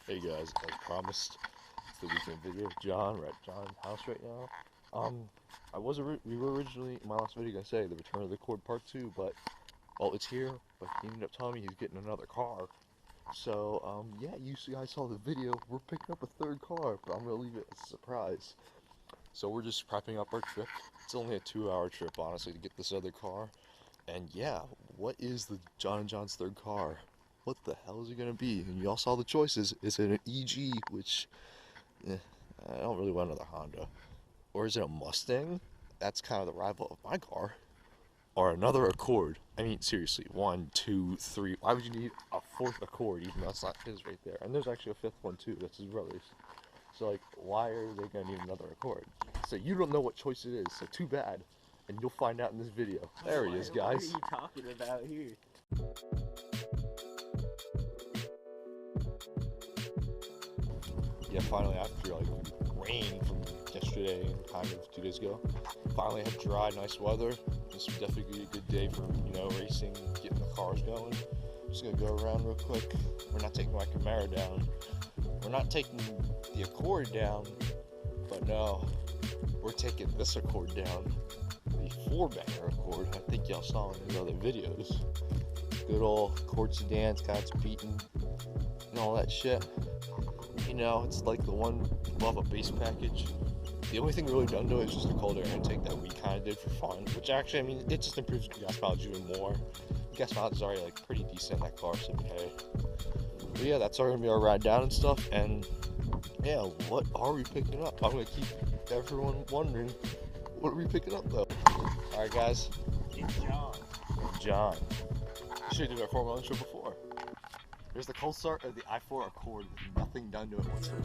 Hey guys, as promised, it's the weekend video. John, we're at John's house right now. We were originally in my last video gonna say the Return of the Cord Part 2, but well, it's here. But he ended up telling me he's getting another car. So yeah, you guys saw the video. We're picking up a third car, but I'm gonna leave it as a surprise. So we're just prepping up our trip. It's only a 2-hour trip, honestly, to get this other car. And yeah, what is the Jon and Jon's third car? What the hell is it gonna be? And you all saw the choices. Is it an EG, which I don't really want another Honda, or is it a Mustang? That's kind of the rival of my car, or another Accord. I mean, seriously, 1, 2, 3. Why would you need a fourth Accord, even though it's not his right there? And there's actually a fifth one too. That's his brother's. So like, why are they gonna need another Accord? So you don't know what choice it is. So too bad. And you'll find out in this video. There he is, guys. What are you talking about here? Yeah, finally, after like rain from yesterday and kind of 2 days ago, finally had dry, nice weather. This would definitely be a good day for, racing, getting the cars going. Just gonna go around real quick. We're not taking my Camaro down. We're not taking the Accord down, but no, we're taking this Accord down. The 4-banger Accord. I think y'all saw in the other videos. Good old Accord sedan. It's got its beaten and all that shit. It's like the one above a base package. The only thing really done to it is just the cold air intake that we kind of did for fun, which actually, I mean, it just improves the gas mileage even more. The gas mileage is already like pretty decent in that car, so hey. But yeah, that's gonna be our ride down and stuff. And yeah, what are we picking up? I'm gonna keep everyone wondering, what are we picking up though? All right, guys. It's John. John. Should have did our Formula 1 show before. There's the cold start of the i4 Accord with nothing done to it whatsoever.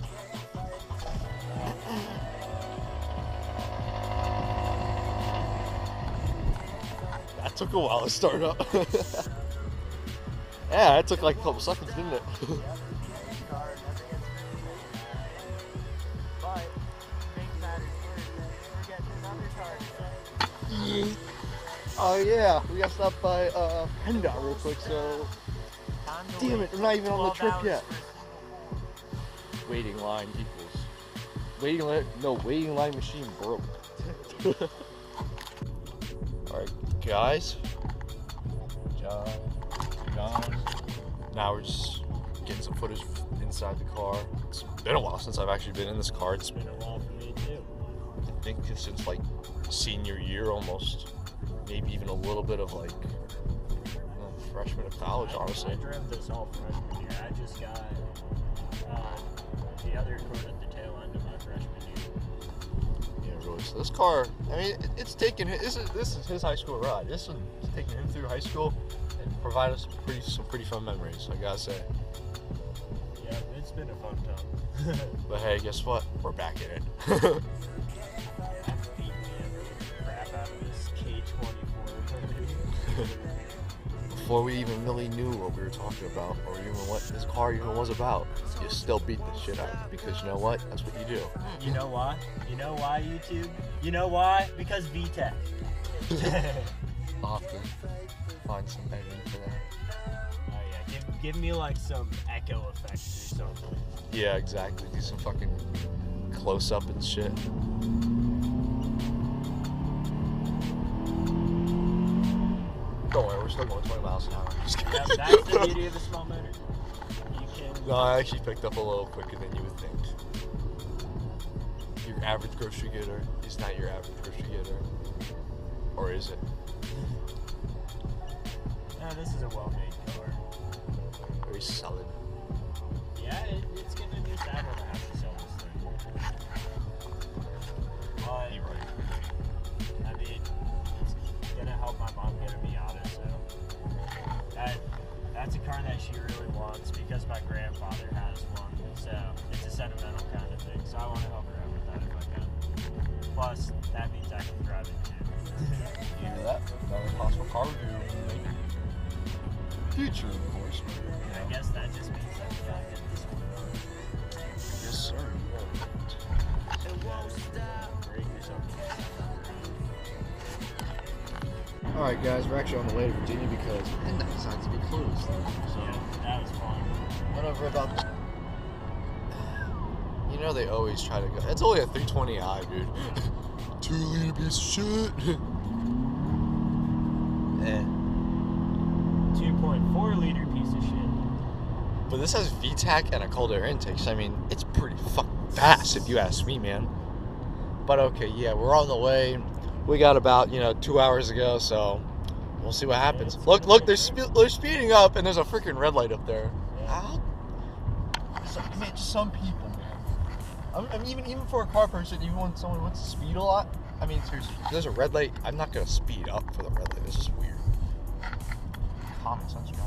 That took a while to start up. Yeah, it took like a couple seconds, didn't it? Oh yeah, we got stopped by PennDOT real quick, so damn it, we're not even on the trip yet. Waiting line equals waiting line machine broke. Alright guys, John. Now we're just getting some footage inside the car. It's been a while since I've actually been in this car. It's been a while for me too. I think since like senior year almost. Maybe even a little bit of like freshman of college, honestly. I drove this all freshman year. I just got the other Accord at the tail end of my freshman year. Yeah, really. So this car, I mean, it's taken. This is his high school ride. This is taking him through high school and provided us some pretty fun memories, I gotta say. Yeah, it's been a fun time. But hey, guess what? We're back in it. Before we even really knew what we were talking about, or even what this car even was about, you still beat the shit out of it, because you know what? That's what you do. You know why? You know why, YouTube? You know why? Because VTech. I'll have to find some editing for that. Oh yeah, give me like some echo effects or something. Yeah, exactly. Do some fucking close up and shit. Don't worry, we're still going 20 miles an hour. That's the beauty of a small motor. You can... No, I actually picked up a little quicker than you would think. Your average grocery getter is not your average grocery getter. Or is it? No, this is a well-made car. Very solid. Yeah, it's getting a new saddle to have to sell this thing. But, You're right. I mean, it's gonna help my mom get a Miata, so that's a car that she really wants because my grandfather has one, so it's a sentimental kind of thing, so I want to help her out with that if I can. Plus, that means I can drive it too. You hear that? Another possible car review in the future, of course. I guess that just means that we gotta get this one. Yes, sir. Break or something. Alright guys, we're actually on the way to Virginia because PennDOT decided to be closed. So yeah, that was fun. went over about You know they always try to go. It's only a 320i, dude. 2-liter piece of shit. 2.4 liter piece of shit. But this has VTAC and a cold air intake, so I mean, it's pretty fucking fast if you ask me, man. But okay, yeah, we're on the way. We got about, 2 hours to go, so we'll see what happens. Look, they're speeding up, and there's a freaking red light up there. How? Man, just some people, man. I'm even for a car person, even when someone wants to speed a lot. I mean, seriously, if there's a red light, I'm not gonna speed up for the red light. This is weird. Common sense, right?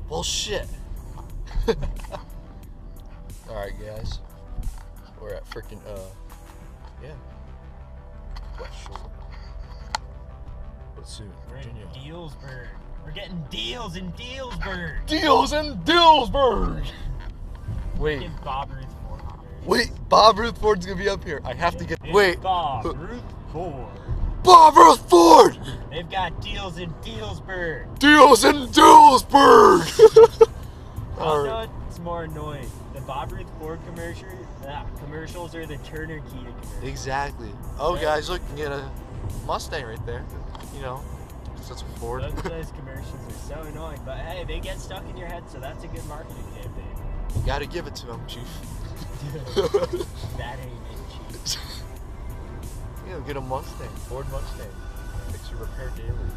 Well, shit. Alright, guys. We're at freaking, yeah. West Shore. But soon, We're Virginia. in Dealsburg. We're getting deals in Dealsburg. Deals in Dealsburg! Wait. Get Bob Ruth Ford. Wait, Bob Ruth Ford's gonna be up here. I have to get. It's Wait. Bob Ruth Ford. Bob Ruth Ford! They've got deals in Dealsburg. Deals in Dealsburg! You know what's more annoying? The Bob Ruth Ford commercials or the Turner Kia commercials? Exactly. Oh, guys, look, you get a Mustang right there. That's a Ford. Those commercials are so annoying, but hey, they get stuck in your head, so that's a good marketing campaign. You gotta give it to him, Chief. That ain't it, Chief. Get a Mustang. Ford Mustang. Fix your repair daily.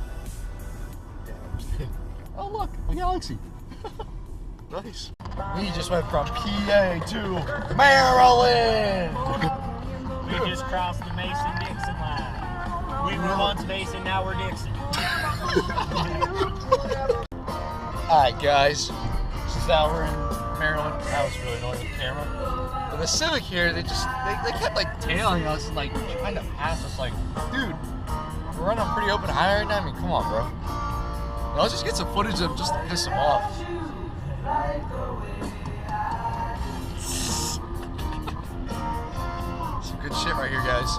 Yeah, I'm just kidding. Oh, look, a Galaxy. Nice. We just went from PA to Maryland. We just crossed the Mason-Dixon line. We were once Mason, now we're Dixon. Alright, guys. So now we're in Maryland. That was really annoying with the camera. But the Civic here, they kept like tailing us and like trying to pass us. Like, dude, we're running a pretty open highway right now. I mean, come on, bro. Let's just get some footage of them just to piss them off. Some good shit right here, guys.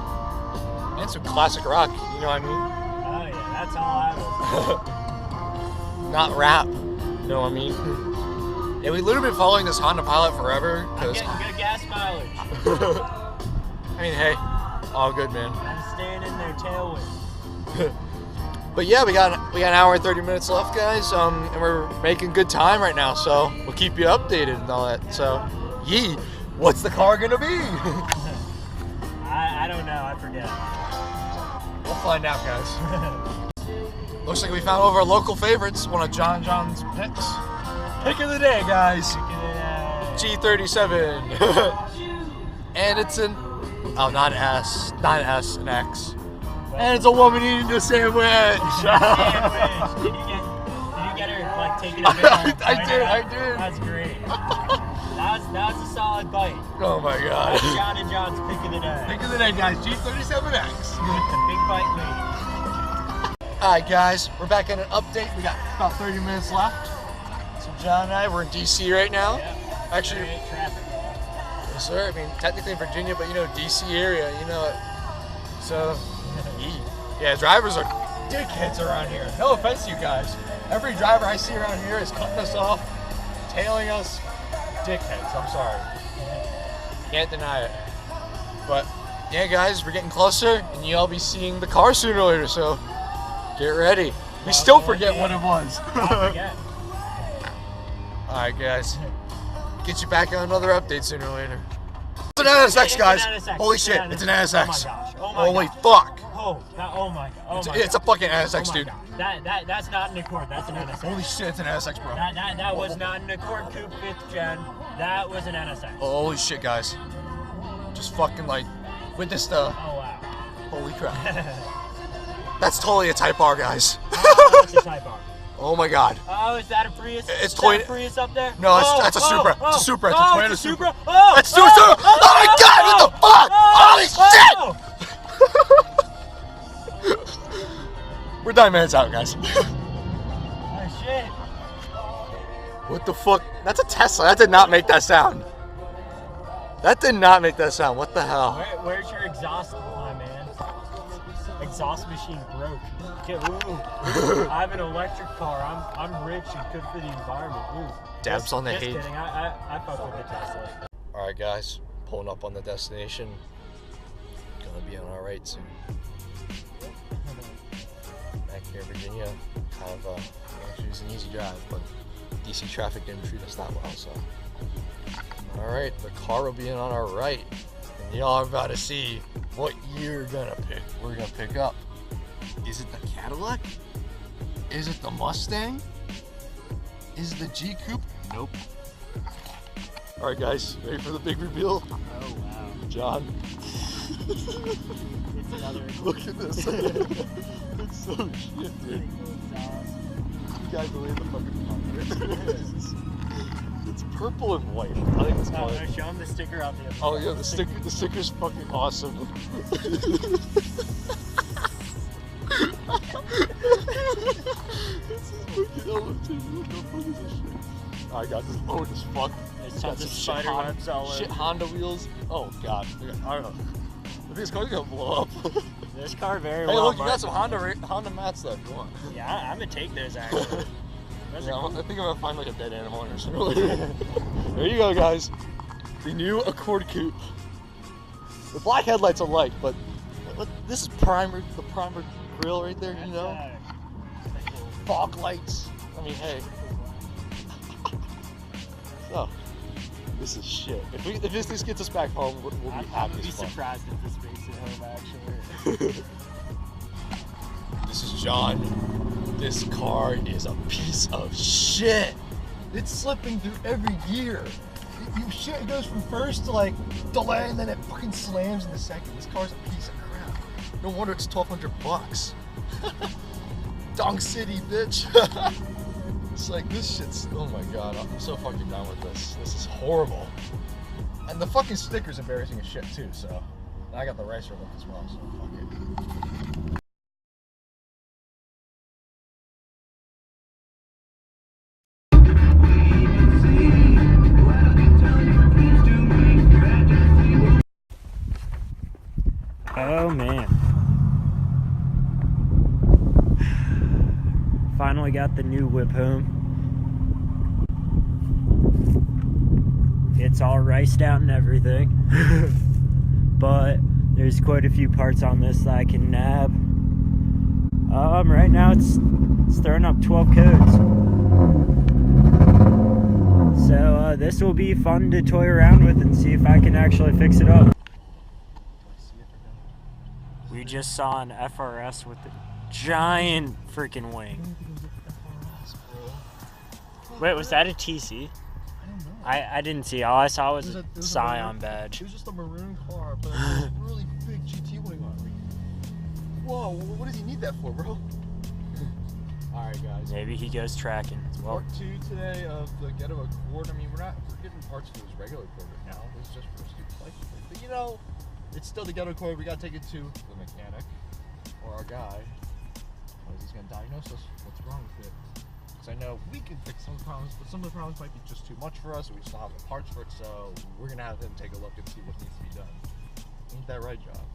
And some classic rock, you know what I mean? Oh yeah, that's all I was. Not rap, you know what I mean? Yeah, we've literally been following this Honda Pilot forever. I'm getting good gas mileage. I mean, hey, all good, man. I'm staying in their tailwind. But yeah, we got an hour and 30 minutes left, guys, and we're making good time right now, so we'll keep you updated and all that. So, yee, what's the car gonna be? I don't know, I forget. We'll find out, guys. Looks like we found one of our local favorites, one of Jon and Jon's picks. Pick of the day, guys. G37. And it's an, oh, not an S, an X. And it's a woman eating a sandwich. Did you get her like taking a bit? I did. That's great. That was a solid bite. Oh my god. That's Jon and Jon's pick of the day. Pick of the day, guys. G37X. Big bite lead. Alright, guys. We're back in an update. We got about 30 minutes left. So John and I, we're in DC right now. Yeah. Actually, Great traffic. yes, sir. I mean, technically in Virginia, but DC area, you know it. So, yeah, drivers are dickheads around here. No offense to you guys. Every driver I see around here is cutting us off, tailing us. Dickheads, I'm sorry. Can't deny it. But, yeah, guys, we're getting closer, and you'll be seeing the car sooner or later, so get ready. We still forget what it was. I forget. Alright, guys. Get you back on another update sooner or later. It's an NSX, guys. Holy shit, it's an NSX. Oh my gosh. Holy fuck. Oh my god. It's a fucking NSX, dude. That's not an Accord. That's an NSX. Holy shit, it's an NSX, bro. That was not an Accord Coupe 5th gen. That was an NSX. Holy shit, guys. Just fucking like witness the. Oh wow. Holy crap. That's totally a Type R, guys. That's a Type R. Oh my god. Oh, is that a Prius? It's is that a Prius up there? No, that's a Supra. It's a Supra. It's a Toyota Supra. Oh, that's Supra. Oh my god, what the fuck? Holy shit! We're 9 minutes out, guys. Oh shit. What the fuck? That's a Tesla. That did not make that sound. That did not make that sound. What the hell? Where's your exhaust, my man? exhaust machine broke. Okay, I have an electric car. I'm rich and good for the environment. Ooh. Dabs on the just hate. Kidding. I fuck with the Tesla. Alright guys, pulling up on the destination. Gonna be on our right soon. Back here in Virginia, kind of actually it's an easy drive, but DC traffic didn't treat us that well, so. Alright, the car will be in on our right. And y'all are about to see what we're gonna pick up. Is it the Cadillac? Is it the Mustang? Is it the G Coupe? Nope. Alright guys, ready for the big reveal? Oh wow. John. It's another. Look at this. It's so shit, dude. You guys believe the fucking car. It's purple and white. I think it's called. No, show him the sticker out there. Oh yeah, the sticker's fucking awesome. This is fucking elevated. What the fuck is this shit? I got this load as fuck. It's tons of spider webs all over. Shit Honda wheels. Oh god. I don't know. I think this car's gonna blow up. This car very hey, well. look, you got some Honda mats left. Go on. Yeah, I'm gonna take those actually. Yeah, I think I'm gonna find like a dead animal or something. There you go, guys. The new Accord Coupe. The black headlights I like, but this is the primer grill right there, you know? Fog lights. I mean, hey. So, this is shit. If this gets us back home, we'll be happy. I'd be surprised if this makes it home, actually. This is John. This car is a piece of shit. It's slipping through every gear. It goes from first to like delay, and then it fucking slams in the second. This car's a piece of crap. No wonder it's $1,200. Dong City, bitch. It's like this shit's. Oh my god, I'm so fucking done with this. This is horrible. And the fucking sticker's embarrassing as shit too. So I got the racer look as well. So fuck it. Oh man. Finally got the new whip home. It's all riced out and everything. But there's quite a few parts on this that I can nab. Right now it's throwing up 12 codes. So this will be fun to toy around with and see if I can actually fix it up. We just saw an FRS with a giant freaking wing. Wait, was that a TC? I didn't see. All I saw was a Scion badge. It was just a maroon car, but a really big GT wing on it. Whoa, what does he need that for, bro? Alright, guys. Maybe he goes tracking. It's part 2 today of the Ghetto Accord. I mean, we're getting parts to his regular Accord right now. It's just for stupid license plate. But you know, it's still the Ghetto Accord. We gotta take it to the mechanic or our guy. Because he's gonna diagnose us what's wrong with it. Because I know we can fix some problems, but some of the problems might be just too much for us. We still have the parts for it, so we're gonna have him take a look and see what needs to be done. Ain't that right, John?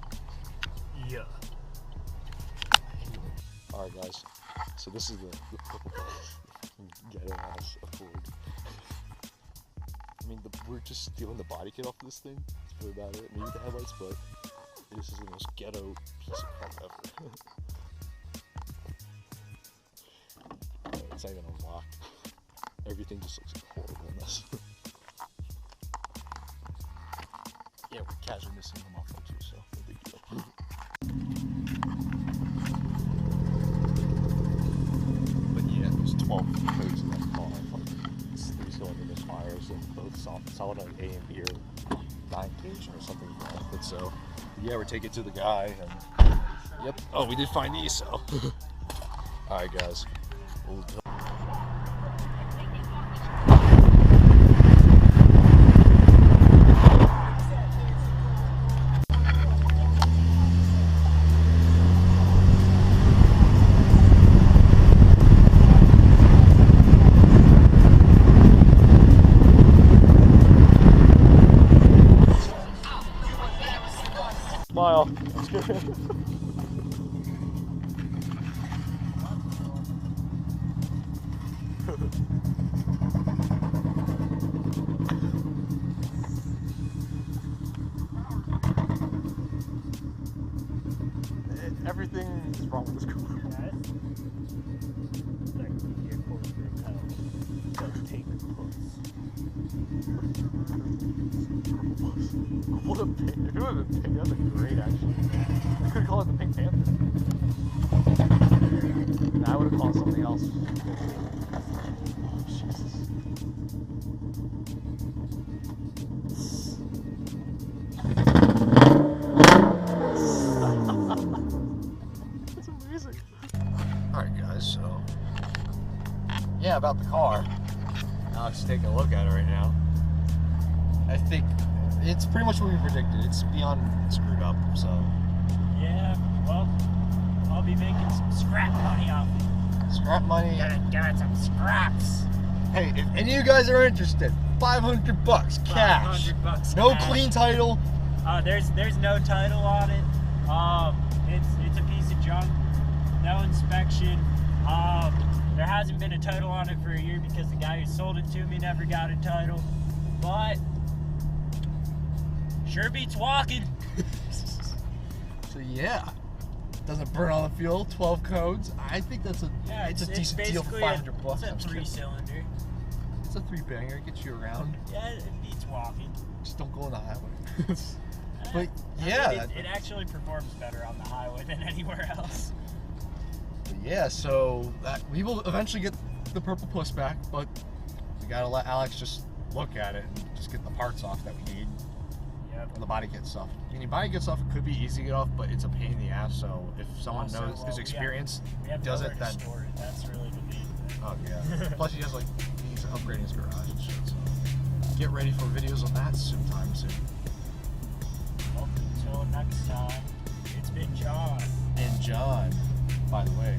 Yeah. Alright, guys. So this is the Ghetto ass Accord. I mean, we're just stealing the body kit off of this thing. That's really about it. Maybe the headlights, but this is the most ghetto piece of crap ever. It's not even unlocked. Everything just looks horrible in this. Yeah, we're casually missing them off though too, so no big deal. But yeah, there's 12 codes in that car. Three cylinder misfires and both solenoid A and B are 9 gauge or something like that. So yeah, we're taking it to the guy and yep. Oh, we did find these, so. Alright guys. We'll go. Smile. Everything is wrong with this car. What a pink. If it was a pink, that would be great actually. I could call it the Pink Panther. Nah, I would have called it something else. Oh, Jesus. That's amazing. Alright guys, so yeah, about the car. Alex is taking a look at it right now. I think it's pretty much what we predicted. It's beyond screwed up, so. Yeah, well, I'll be making some scrap money off it. Scrap money. Got some scraps. Hey, if any of you guys are interested, $500 cash. $500 No cash. clean title. There's no title on it. It's a piece of junk. No inspection. There hasn't been a title on it for a year because the guy who sold it to me never got a title. But sure beats walking. So yeah, doesn't burn all the fuel. 12 codes. I think that's a it's a decent deal for $500. It's a 3-cylinder. It's a 3-banger. Gets you around. Yeah, it beats walking. Just don't go on the highway. But I yeah, mean, it actually performs better on the highway than anywhere else. yeah. So we will eventually get the purple puss back, but we gotta let Alex just look at it and just get the parts off that we need. Yep. And the body kit stuff. I mean, body kit stuff could be easy to get off, but it's a pain in the ass. So if someone Also, knows, is experienced, we have does nowhere it, to then store it. That's really the main thing. oh yeah. Plus, he has like he's upgrading his garage and shit. So get ready for videos on that sometime soon. Well, until next time, it's been John. And John, by the way,